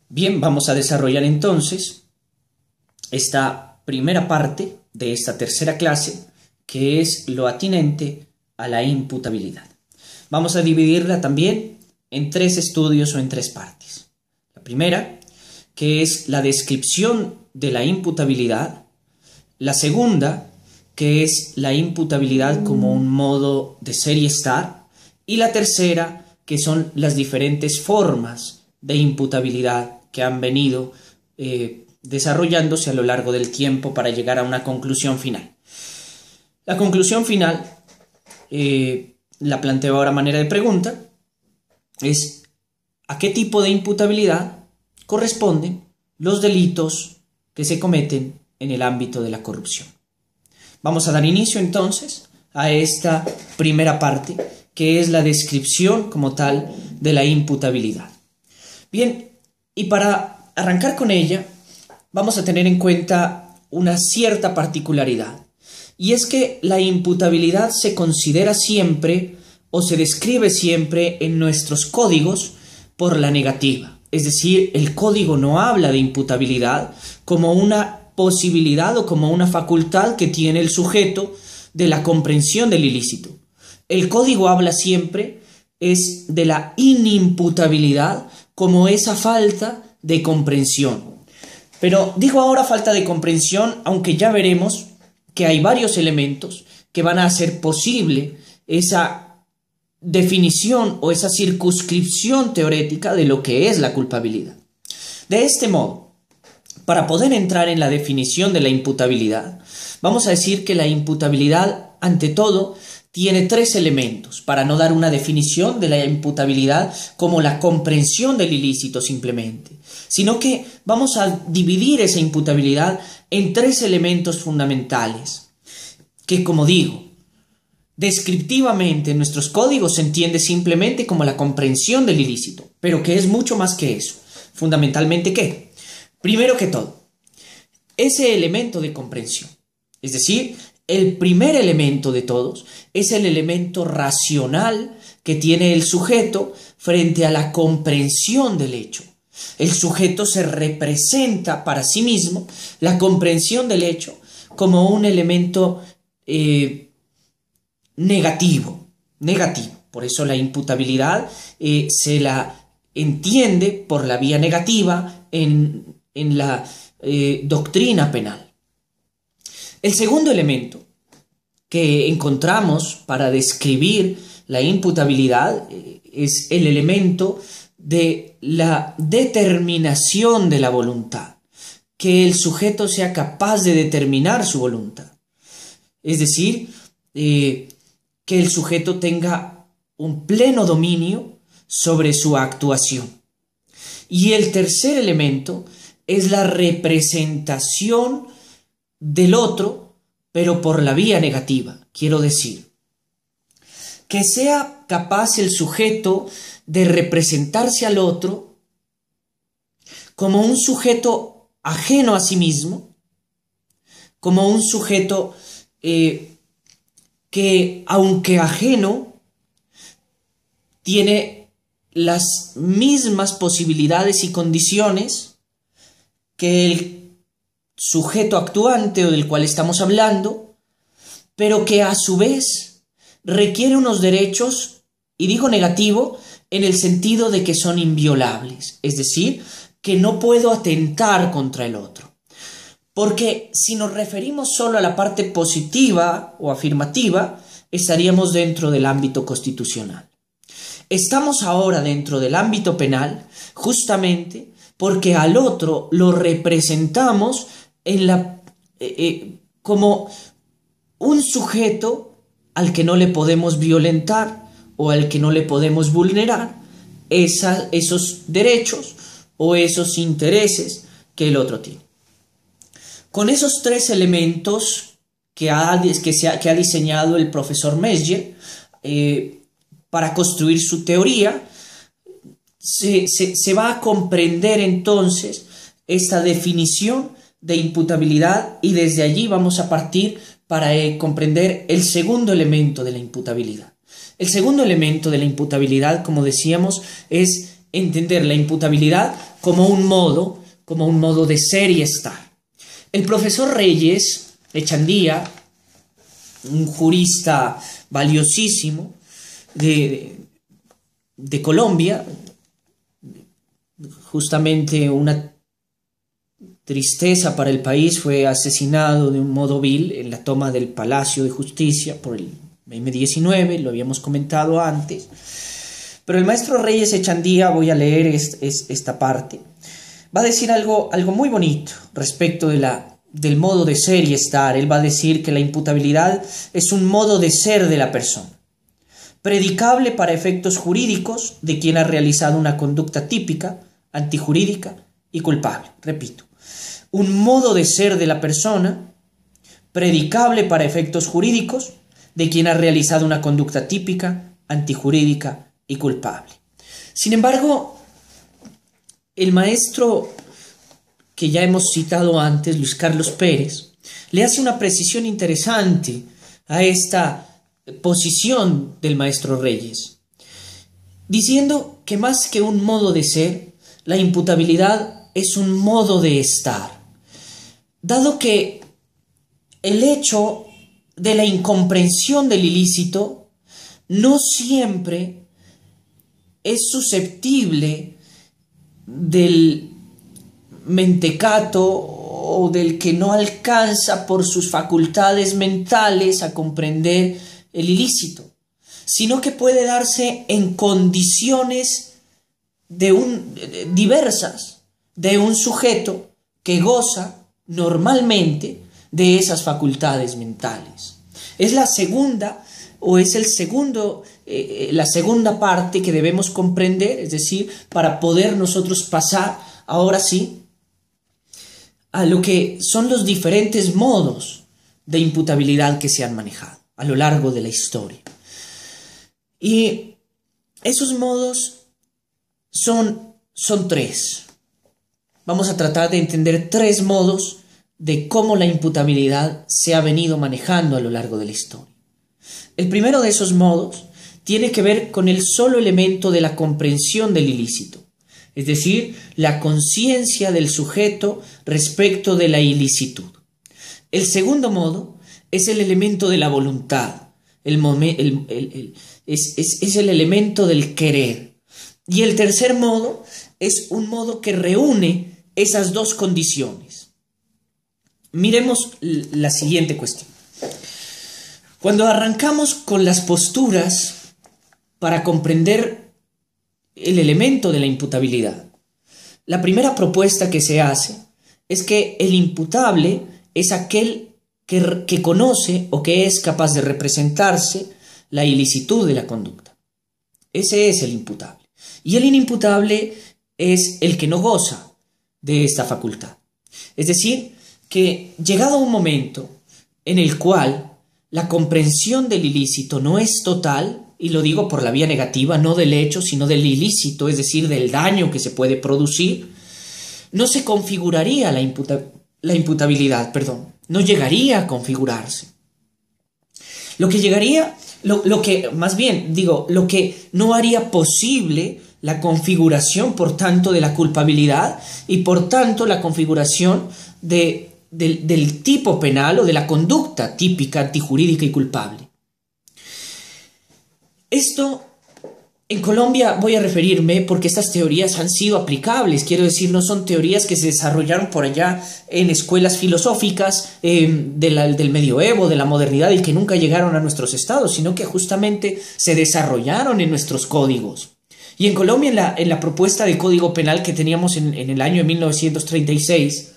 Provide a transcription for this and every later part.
Bien, vamos a desarrollar entonces esta primera parte de esta tercera clase, que es lo atinente a la imputabilidad. Vamos a dividirla también en tres estudios o en tres partes. La primera, que es la descripción de la imputabilidad. La segunda, que es la imputabilidad como un modo de ser y estar. Y la tercera, que son las diferentes formas de imputabilidad que han venido desarrollándose a lo largo del tiempo para llegar a una conclusión final. La conclusión final, la planteo ahora a manera de pregunta, es ¿a qué tipo de imputabilidad corresponden los delitos que se cometen en el ámbito de la corrupción? Vamos a dar inicio entonces a esta primera parte, que es la descripción como tal de la imputabilidad. Bien, y para arrancar con ella, vamos a tener en cuenta una cierta particularidad, y es que la imputabilidad se considera siempre o se describe siempre en nuestros códigos por la negativa. Es decir, el código no habla de imputabilidad como una posibilidad o como una facultad que tiene el sujeto de la comprensión del ilícito. El código habla siempre es de la inimputabilidad como esa falta de comprensión. Pero digo ahora falta de comprensión, aunque ya veremos que hay varios elementos que van a hacer posible esa definición o esa circunscripción teórica de lo que es la culpabilidad. De este modo, para poder entrar en la definición de la imputabilidad, vamos a decir que la imputabilidad, ante todo, tiene tres elementos, para no dar una definición de la imputabilidad como la comprensión del ilícito simplemente, sino que vamos a dividir esa imputabilidad en tres elementos fundamentales, que, como digo, descriptivamente en nuestros códigos se entiende simplemente como la comprensión del ilícito, pero que es mucho más que eso. Fundamentalmente, ¿qué? Primero que todo, ese elemento de comprensión, es decir, el primer elemento de todos es el elemento racional que tiene el sujeto frente a la comprensión del hecho. El sujeto se representa para sí mismo la comprensión del hecho como un elemento negativo. Por eso la imputabilidad se la entiende por la vía negativa en la doctrina penal. El segundo elemento que encontramos para describir la imputabilidad es el elemento de la determinación de la voluntad, que el sujeto sea capaz de determinar su voluntad. Es decir, que el sujeto tenga un pleno dominio sobre su actuación. Y el tercer elemento es la representación del otro, pero por la vía negativa. Quiero decir, que sea capaz el sujeto de representarse al otro como un sujeto ajeno a sí mismo, como un sujeto que, aunque ajeno, tiene las mismas posibilidades y condiciones que el sujeto actuante o del cual estamos hablando, pero que a su vez requiere unos derechos, y digo negativo, en el sentido de que son inviolables, es decir, que no puedo atentar contra el otro. Porque si nos referimos solo a la parte positiva o afirmativa, estaríamos dentro del ámbito constitucional. Estamos ahora dentro del ámbito penal justamente porque al otro lo representamos como un sujeto al que no le podemos violentar o al que no le podemos vulnerar esos derechos o esos intereses que el otro tiene. Con esos tres elementos que ha diseñado el profesor Mesger para construir su teoría, se va a comprender entonces esta definición de imputabilidad, y desde allí vamos a partir para comprender el segundo elemento de la imputabilidad. El segundo elemento de la imputabilidad, como decíamos, es entender la imputabilidad como un modo de ser y estar. El profesor Reyes Echandía, un jurista valiosísimo de Colombia, justamente una tristeza para el país, fue asesinado de un modo vil en la toma del Palacio de Justicia por el M-19, lo habíamos comentado antes. Pero el maestro Reyes Echandía, voy a leer esta parte, va a decir algo muy bonito respecto del modo de ser y estar. Él va a decir que la imputabilidad es un modo de ser de la persona, predicable para efectos jurídicos de quien ha realizado una conducta típica, antijurídica y culpable. Repito, un modo de ser de la persona, predicable para efectos jurídicos de quien ha realizado una conducta típica, antijurídica y culpable. Sin embargo, el maestro que ya hemos citado antes, Luis Carlos Pérez, le hace una precisión interesante a esta posición del maestro Reyes, diciendo que más que un modo de ser, la imputabilidad es un modo de estar, dado que el hecho de la incomprensión del ilícito no siempre es susceptible del mentecato o del que no alcanza por sus facultades mentales a comprender el ilícito, sino que puede darse en condiciones diversas de un sujeto que goza normalmente de esas facultades mentales. Es la segunda parte que debemos comprender, es decir, para poder nosotros pasar ahora sí a lo que son los diferentes modos de imputabilidad que se han manejado a lo largo de la historia. Y esos modos son tres. Vamos a tratar de entender tres modos de cómo la imputabilidad se ha venido manejando a lo largo de la historia. El primero de esos modos tiene que ver con el solo elemento de la comprensión del ilícito, es decir, la conciencia del sujeto respecto de la ilicitud. El segundo modo es el elemento de la voluntad, es el elemento del querer. Y el tercer modo es un modo que reúne esas dos condiciones. Miremos la siguiente cuestión. Cuando arrancamos con las posturas para comprender el elemento de la imputabilidad, la primera propuesta que se hace es que el imputable es aquel que conoce o que es capaz de representarse la ilicitud de la conducta. Ese es el imputable. Y el inimputable es el que no goza de esta facultad. Es decir, que llegado un momento en el cual la comprensión del ilícito no es total, y lo digo por la vía negativa, no del hecho, sino del ilícito, es decir, del daño que se puede producir, no se configuraría la imputabilidad, no llegaría a configurarse. Lo que no haría posible la configuración, por tanto, de la culpabilidad y, por tanto, la configuración del tipo penal o de la conducta típica, antijurídica y culpable. Esto, en Colombia voy a referirme porque estas teorías han sido aplicables, quiero decir, no son teorías que se desarrollaron por allá en escuelas filosóficas del medioevo, de la modernidad y que nunca llegaron a nuestros estados, sino que justamente se desarrollaron en nuestros códigos. Y en Colombia, en la propuesta de código penal que teníamos en el año de 1936,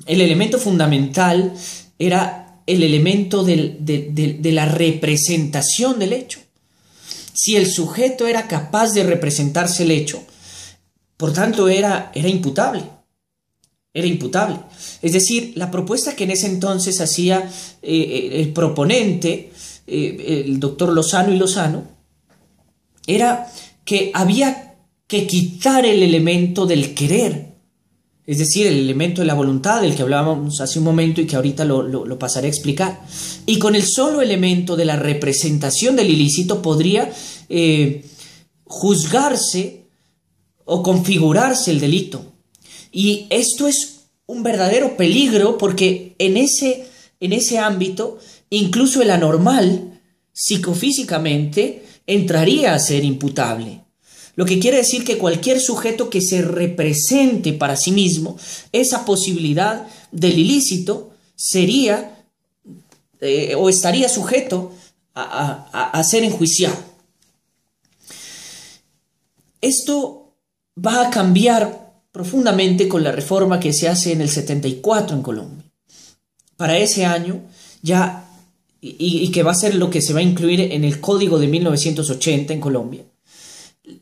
el elemento fundamental era el elemento de la representación del hecho. Si el sujeto era capaz de representarse el hecho, por tanto era imputable. Era imputable. Es decir, la propuesta que en ese entonces hacía el proponente, el doctor Lozano, era que había que quitar el elemento del querer, es decir, el elemento de la voluntad del que hablábamos hace un momento y que ahorita lo pasaré a explicar. Y con el solo elemento de la representación del ilícito podría juzgarse o configurarse el delito. Y esto es un verdadero peligro porque en ese ámbito, incluso el anormal, psicofísicamente, entraría a ser imputable. Lo que quiere decir que cualquier sujeto que se represente para sí mismo esa posibilidad del ilícito sería o estaría sujeto a ser enjuiciado. Esto va a cambiar profundamente con la reforma que se hace en el 74 en Colombia. Para ese año ya, y que va a ser lo que se va a incluir en el Código de 1980 en Colombia,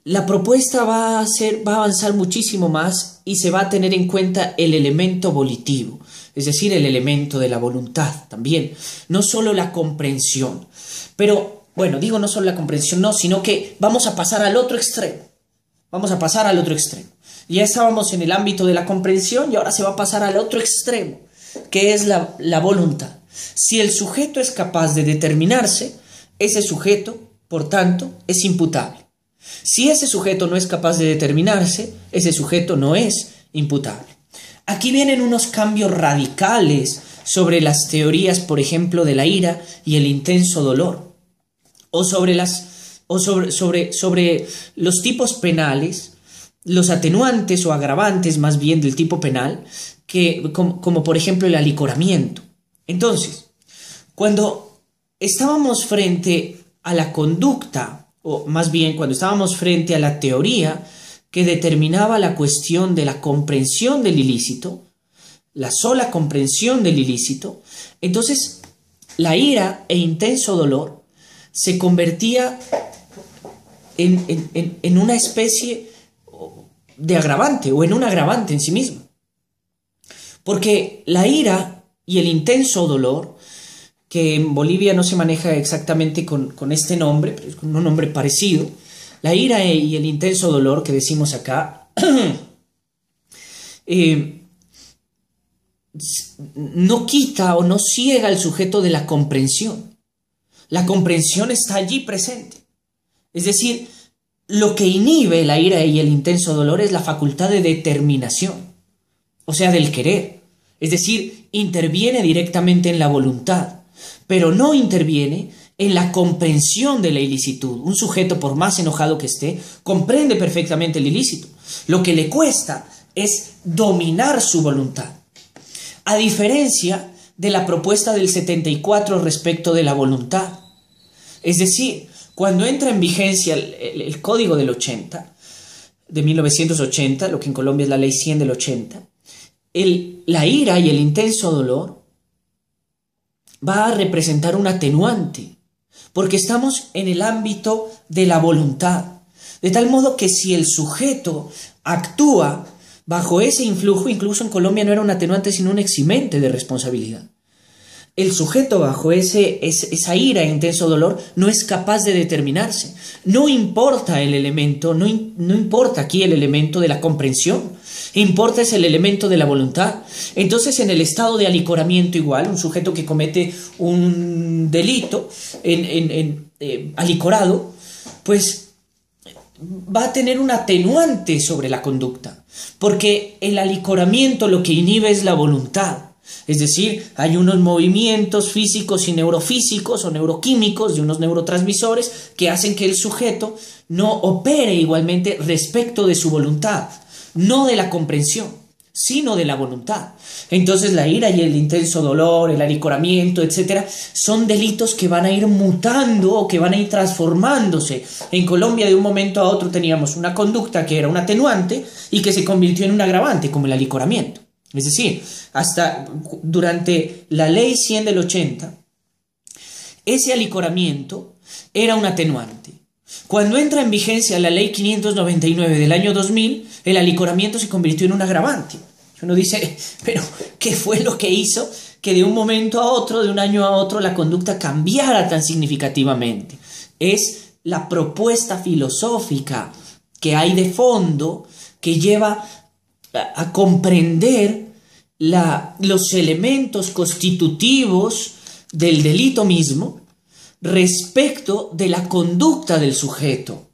la propuesta va a avanzar muchísimo más y se va a tener en cuenta el elemento volitivo, es decir, el elemento de la voluntad también, no solo la comprensión. Pero, bueno, digo no solo la comprensión, no, sino que vamos a pasar al otro extremo. Vamos a pasar al otro extremo. Ya estábamos en el ámbito de la comprensión y ahora se va a pasar al otro extremo, que es la voluntad. Si el sujeto es capaz de determinarse, ese sujeto, por tanto, es imputable. Si ese sujeto no es capaz de determinarse, ese sujeto no es imputable. Aquí vienen unos cambios radicales sobre las teorías, por ejemplo, de la ira y el intenso dolor, o sobre los tipos penales, los atenuantes o agravantes más bien del tipo penal, como por ejemplo el alicoramiento. Entonces, cuando estábamos frente a la conducta, o más bien cuando estábamos frente a la teoría que determinaba la cuestión de la comprensión del ilícito, la sola comprensión del ilícito, entonces la ira e intenso dolor se convertía en una especie de agravante o en un agravante en sí mismo. Porque la ira y el intenso dolor, que en Bolivia no se maneja exactamente con este nombre, pero es con un nombre parecido, la ira y el intenso dolor que decimos acá, no quita o no ciega al sujeto de la comprensión. La comprensión está allí presente. Es decir, lo que inhibe la ira y el intenso dolor es la facultad de determinación, o sea, del querer. Es decir, interviene directamente en la voluntad, pero no interviene en la comprensión de la ilicitud. Un sujeto, por más enojado que esté, comprende perfectamente el ilícito. Lo que le cuesta es dominar su voluntad. A diferencia de la propuesta del 74 respecto de la voluntad. Es decir, cuando entra en vigencia el Código del 80, de 1980, lo que en Colombia es la Ley 100 del 80, la ira y el intenso dolor va a representar un atenuante, porque estamos en el ámbito de la voluntad, de tal modo que si el sujeto actúa bajo ese influjo, incluso en Colombia no era un atenuante sino un eximente de responsabilidad. El sujeto bajo esa ira e intenso dolor no es capaz de determinarse. No importa el elemento, no importa aquí el elemento de la comprensión, importa es el elemento de la voluntad. Entonces, en el estado de alicoramiento igual, un sujeto que comete un delito alicorado, pues va a tener un atenuante sobre la conducta, porque el alicoramiento lo que inhibe es la voluntad. Es decir, hay unos movimientos físicos y neurofísicos o neuroquímicos de unos neurotransmisores que hacen que el sujeto no opere igualmente respecto de su voluntad, no de la comprensión, sino de la voluntad. Entonces la ira y el intenso dolor, el alicoramiento, etcétera, son delitos que van a ir mutando o que van a ir transformándose. En Colombia de un momento a otro teníamos una conducta que era un atenuante y que se convirtió en un agravante, como el alicoramiento. Es decir, hasta durante la Ley 100 del 80, ese alicoramiento era un atenuante. Cuando entra en vigencia la Ley 599 del año 2000, el alicoramiento se convirtió en un agravante. Uno dice, pero ¿qué fue lo que hizo que de un momento a otro, de un año a otro, la conducta cambiara tan significativamente? Es la propuesta filosófica que hay de fondo que lleva a comprender los elementos constitutivos del delito mismo respecto de la conducta del sujeto.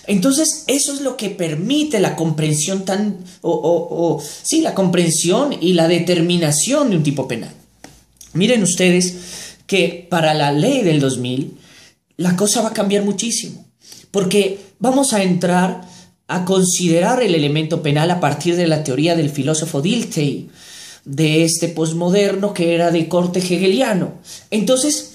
Entonces, eso es lo que permite la comprensión sí, la comprensión y la determinación de un tipo penal. Miren ustedes que para la ley del 2000 la cosa va a cambiar muchísimo, porque vamos a entrar a considerar el elemento penal a partir de la teoría del filósofo Dilthey, de este posmoderno que era de corte hegeliano. Entonces,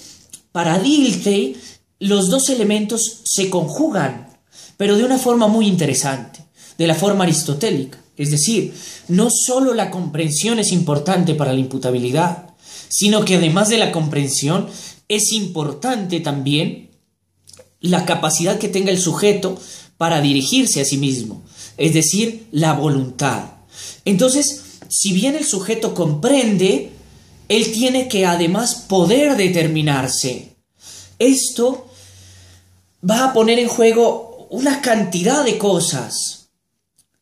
para Dilthey, los dos elementos se conjugan, pero de una forma muy interesante, de la forma aristotélica. Es decir, no solo la comprensión es importante para la imputabilidad, sino que además de la comprensión, es importante también la capacidad que tenga el sujeto para dirigirse a sí mismo, es decir, la voluntad. Entonces, si bien el sujeto comprende, él tiene que además poder determinarse. Esto va a poner en juego una cantidad de cosas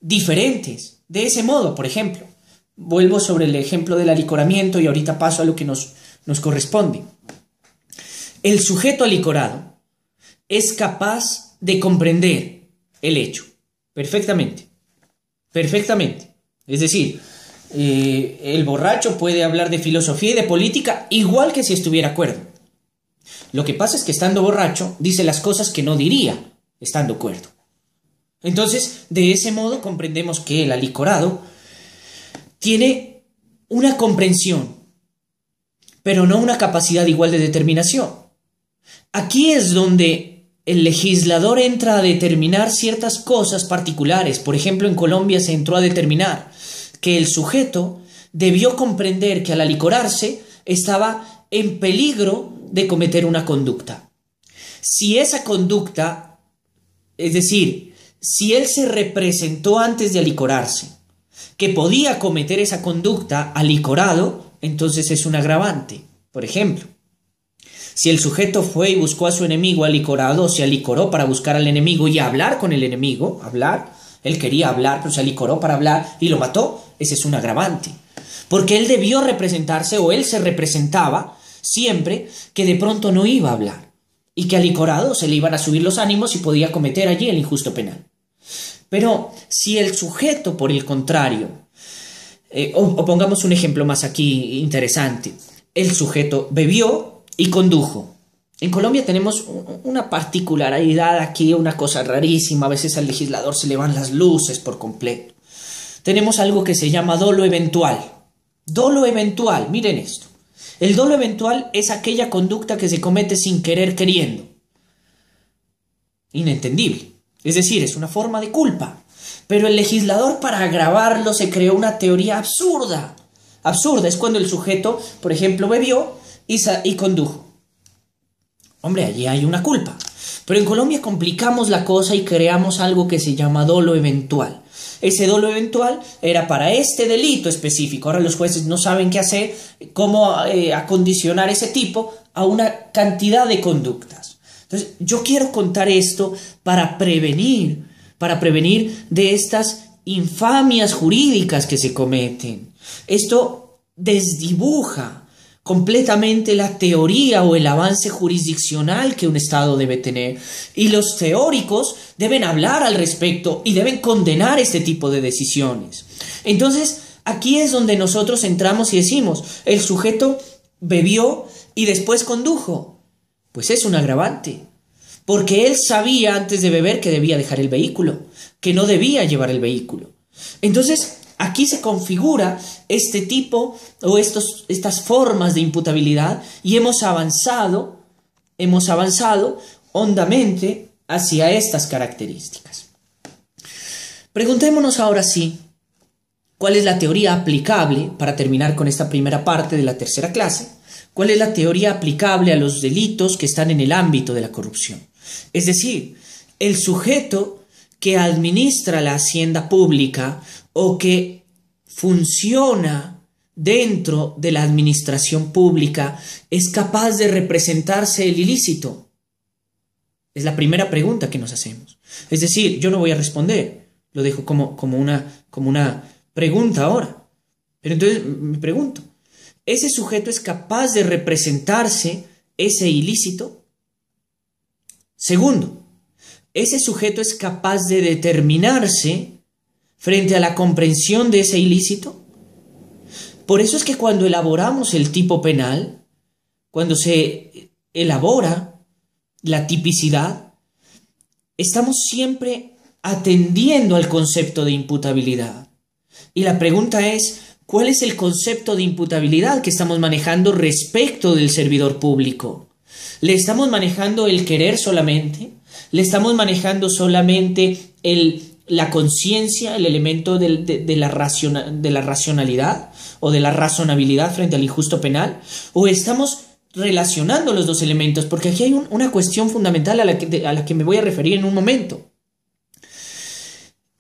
diferentes. De ese modo, por ejemplo, vuelvo sobre el ejemplo del alicoramiento y ahorita paso a lo que nos corresponde. El sujeto alicorado es capaz de comprender el hecho perfectamente. Es decir, el borracho puede hablar de filosofía y de política igual que si estuviera cuerdo. Lo que pasa es que estando borracho dice las cosas que no diría estando cuerdo. Entonces, de ese modo comprendemos que el alicorado tiene una comprensión, pero no una capacidad igual de determinación. Aquí es donde el legislador entra a determinar ciertas cosas particulares. Por ejemplo, en Colombia se entró a determinar que el sujeto debió comprender que al alicorarse estaba en peligro de cometer una conducta. Si esa conducta, es decir, si él se representó antes de alicorarse que podía cometer esa conducta alicorado, entonces es un agravante. Por ejemplo, si el sujeto fue y buscó a su enemigo alicorado, se alicoró para buscar al enemigo y hablar con el enemigo, él quería hablar, pero se alicoró para hablar y lo mató, ese es un agravante. Porque él debió representarse, o él se representaba siempre que de pronto no iba a hablar y que alicorado se le iban a subir los ánimos y podía cometer allí el injusto penal. Pero si el sujeto, por el contrario, o pongamos un ejemplo más aquí interesante, el sujeto bebió y condujo. En Colombia tenemos una particularidad aquí, una cosa rarísima, a veces al legislador se le van las luces por completo. Tenemos algo que se llama dolo eventual. Dolo eventual, miren esto. El dolo eventual es aquella conducta que se comete sin querer queriendo. Inentendible. Es decir, es una forma de culpa. Pero el legislador, para agravarlo, se creó una teoría absurda. Absurda es cuando el sujeto, por ejemplo, bebió y condujo. Hombre, allí hay una culpa. Pero en Colombia complicamos la cosa y creamos algo que se llama dolo eventual. Ese dolo eventual era para este delito específico. Ahora los jueces no saben qué hacer, cómo acondicionar ese tipo a una cantidad de conductas. Entonces, yo quiero contar esto para prevenir de estas infamias jurídicas que se cometen. Esto desdibuja completamente la teoría o el avance jurisdiccional que un Estado debe tener. Y los teóricos deben hablar al respecto y deben condenar este tipo de decisiones. Entonces, aquí es donde nosotros entramos y decimos, el sujeto bebió y después condujo. Pues es un agravante, porque él sabía antes de beber que debía dejar el vehículo, que no debía llevar el vehículo. Entonces, aquí se configura este tipo o estas formas de imputabilidad y hemos avanzado hondamente hacia estas características. Preguntémonos ahora sí, ¿cuál es la teoría aplicable, para terminar con esta primera parte de la tercera clase? ¿Cuál es la teoría aplicable a los delitos que están en el ámbito de la corrupción? Es decir, el sujeto que administra la hacienda pública o que funciona dentro de la administración pública es capaz de representarse el ilícito. Es la primera pregunta que nos hacemos. Es decir, yo no voy a responder, lo dejo como una pregunta ahora. Pero entonces me pregunto, ¿ese sujeto es capaz de representarse ese ilícito? Segundo, ese sujeto es capaz de determinarse frente a la comprensión de ese ilícito. Por eso es que cuando elaboramos el tipo penal, cuando se elabora la tipicidad, estamos siempre atendiendo al concepto de imputabilidad. Y la pregunta es, ¿cuál es el concepto de imputabilidad que estamos manejando respecto del servidor público? ¿Le estamos manejando el querer solamente? ¿Le estamos manejando solamente la conciencia, el elemento de la racionalidad o de la razonabilidad frente al injusto penal? ¿O estamos relacionando los dos elementos? Porque aquí hay una cuestión fundamental a la que me voy a referir en un momento.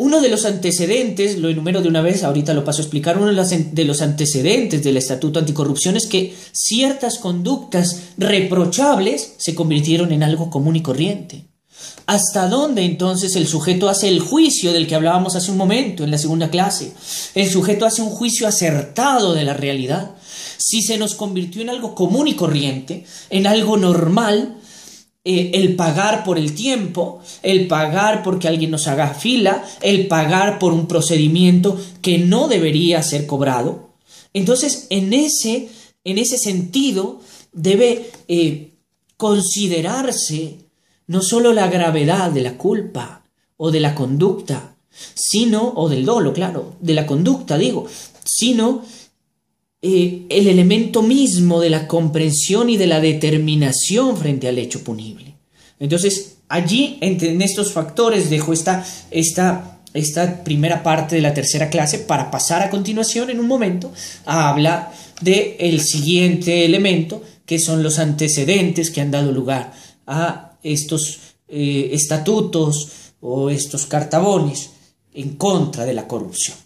Uno de los antecedentes, lo enumero de una vez, ahorita lo paso a explicar, uno de los antecedentes del Estatuto Anticorrupción es que ciertas conductas reprochables se convirtieron en algo común y corriente. ¿Hasta dónde entonces el sujeto hace el juicio del que hablábamos hace un momento en la segunda clase? El sujeto hace un juicio acertado de la realidad. Si se nos convirtió en algo común y corriente, en algo normal, el pagar por el tiempo, el pagar porque alguien nos haga fila, el pagar por un procedimiento que no debería ser cobrado. Entonces, en ese sentido, debe considerarse no solo la gravedad de la culpa o de la conducta, sino, o del dolo, claro, de la conducta, digo, sino el elemento mismo de la comprensión y de la determinación frente al hecho punible. Entonces, allí, en estos factores, dejo esta primera parte de la tercera clase para pasar a continuación, en un momento, a hablar del siguiente elemento, que son los antecedentes que han dado lugar a estos estatutos o estos cartabones en contra de la corrupción.